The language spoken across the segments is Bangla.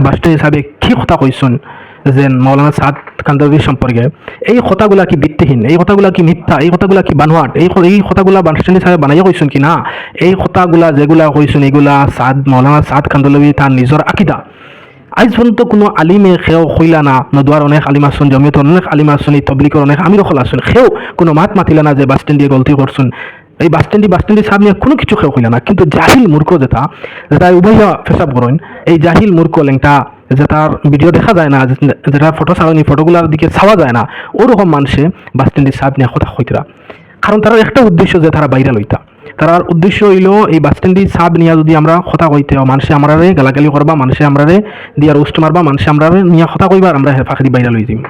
বাস্টেন্ডি সাহেবে কি কথা কইসুন যে মৌলানা সাদ কান্দলবি সম্পর্কে, এই কথাগুলা কি ভিত্তিহীন, এই কথাগুলা কি মিথ্যা, এই কথাগুলা কি বানোয়াট, এই কথাগুলা বাস্টেন্ডি সাহেব বানাইয়া কইসুন কি না, এই কথাগুলা যেগুলা কইসুন এগুলা মৌলানা সাদ কান্দলবি তার নিজের আকিদা। আজ পর্যন্ত কোনো আলিমে সেও কইলা না, নদুয়ার অনেক আলিম আসুন, জমিয়ত অনেক আলিম আসুন, এই তবলিগের অনেক আমির হল আসুন, সেও কোনো মাত মাতিলা না যে বাস্টেন্ডি গলতি করছুন, এই বাস্টেন্ডি সাহেব নিয়ে কোনো কিছু কেউ কইলা না। কিন্তু জাহিল মূর্খ যেটা উভয় ফেসাব করেন, এই জাহিল মূর্খ লেংটা যে তার ভিডিও দেখা যায় না, যেটা ফটো ছাড়ানি ফটোগুলার দিকে ছাওয়া যায় না, ওরকম মানুষে বাস্টেন্ডি সাহেব নিয়ে কথা কইতরা। কারণ তার একটা উদ্দেশ্য যে তারা বাইরে লইতা, তার উদ্দেশ্য হইল এই বাসস্ট্যান্ডি সাব নিয়ে যদি আমরা কথা কইতে মানুষে আমরারে গালাগালি করবা, মানুষে আমরারে দিয়া রোস্ট মারবা, মানুষে আমরারে নিয়ে কথা কইবার, আমরা ফাঁকরি বাইরে লই দিম।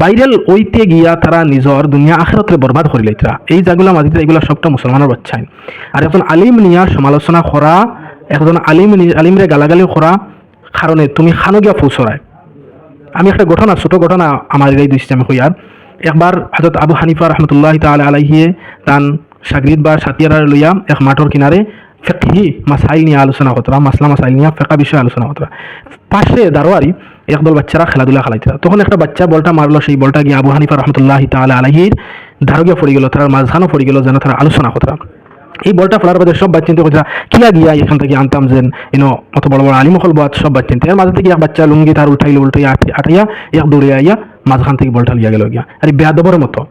বাইরেল ওইতে গিয়া তারা নিজর দুনিয়া আখিরাতে বরবাদ করে লইতরা। এই জাগুলা মাঝিতে এগুলা সবটা মুসলমানের বাচ্চাই। আর একজন আলিম নিয়া সমালোচনা করা, একজন আলিমরে গালাগালি করা কারণে তুমি খানো গিয়া ফুসরায়। আমি একটা ঘটনা, ছোট ঘটনা আমার এই দৃষ্টি আমি কইয়ার। একবার হযরত আবু হানিফা রহমতুল্লাহ তাআলা আলাইহি তান সাগরিদ বা সাতিয়ারা লইয়া এক মাঠর কিনারে ফিকহি মাসাইল নিয়ে আলোচনা করতরা, মাসলা মাসাইল নিয়ে ফিকহ বিষয়ে আলোচনা করতরা। পাশে দারোয়ারি একদল বাচ্চারা খেলাধুলা খেলাইতরা। তখন একটা বাচ্চা বলটা মারলো, সেই বলটা গিয়ে আবু হানিফা রহমতুল্লাহ তাআলা আলাইহির ধারগিয়া পড়ে গেল, তার মাঝখানও পড়ে গেল, যেন তারা আলোচনা করতরা। এই বলটা ফেলার বাদে সব বাচ্চা চিন্তা করছে কিলা গিয়া এখান থেকে আনতাম যেন অত বড় বড় আলিম হল বাদ, সব বাচ্চা এর মাঝে থেকে এক বাচ্চা লুঙ্গি তার উঠাইলো, আটাইয়া এক দৌড়ে আইয়া মাঝখান থেকে বলটা লিয়া গেল গিয়া। আর বেয়াদবর মতো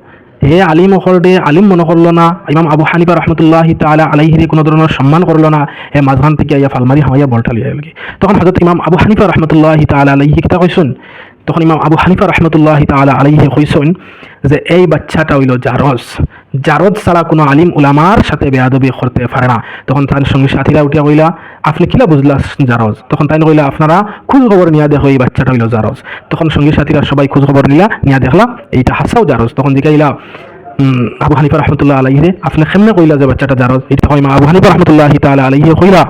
হে আলিম হলডে আলিম মনে করলো না, ইমাম আবু হানিফা রহমতুল্লাহ তাআলা আলাইহির কোনো ধরনের সম্মান করলো না, হে মাঝখান থেকে আইয়া ফালমারি হামাইয়া বলটা লিয়া গেল। তখন হযরত ইমাম আবু হানিফা রহমতুল্লাহ তাআলা আলাইহি কিতা কইসুন, তখন ইমাম আবু হানিফা রহমতুল্লাহ তাআলা আলাইহি কইসুন যে এই বাচ্চাটা হইল জারজ, জারজ ছাড়া কোনো আলিম উলামার সাথে বেয়াদবি করতে পারে না। তখন তার সঙ্গে সাথীরা উঠিয়া কইলা আপনি কিলা বুঝলা জারজ? তখন তাই কইলা আপনারা খোঁজ খবর নিয়া দেখো এই বাচ্চাটা হইল জারজ। তখন সঙ্গী সাথীরা সবাই খোঁজ খবর নিয়া দেখলা এইটা হাসাও জারজ। তখন জিগাইলা আবু হানিফা রহমতুল্লাহ আলাইহি আপনি কেমনে কইলা যে বাচ্চাটা জারজ? এটা কইমা আবু হানিফা রহমতুল্লাহ তাআলা আলাইহি কইলা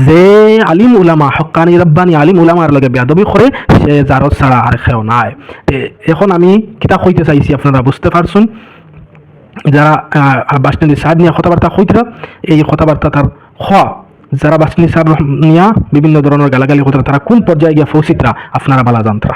যে আলিম উলামা হক্কানি রব্বানি আলিম উলামার লগে বেয়াদবি করে সে জারজ ছাড়া আর কেউ নাই। এখন আমি কিতা কইতে চাইছি আপনারা বুঝতে পারছুন। যারা বাসস্ট্যান্ডি সাহেব নিয়ে কথাবার্তা কইতরা, এই কথাবার্তা তার যারা বাসস্ট্যান্ডি সাহেব নিয়ে বিভিন্ন ধরনের গালাগালি কইতরা, তারা কোন পর্যায়ে গিয়ে পৌঁছিতরা আপনারা বালা জানতরা।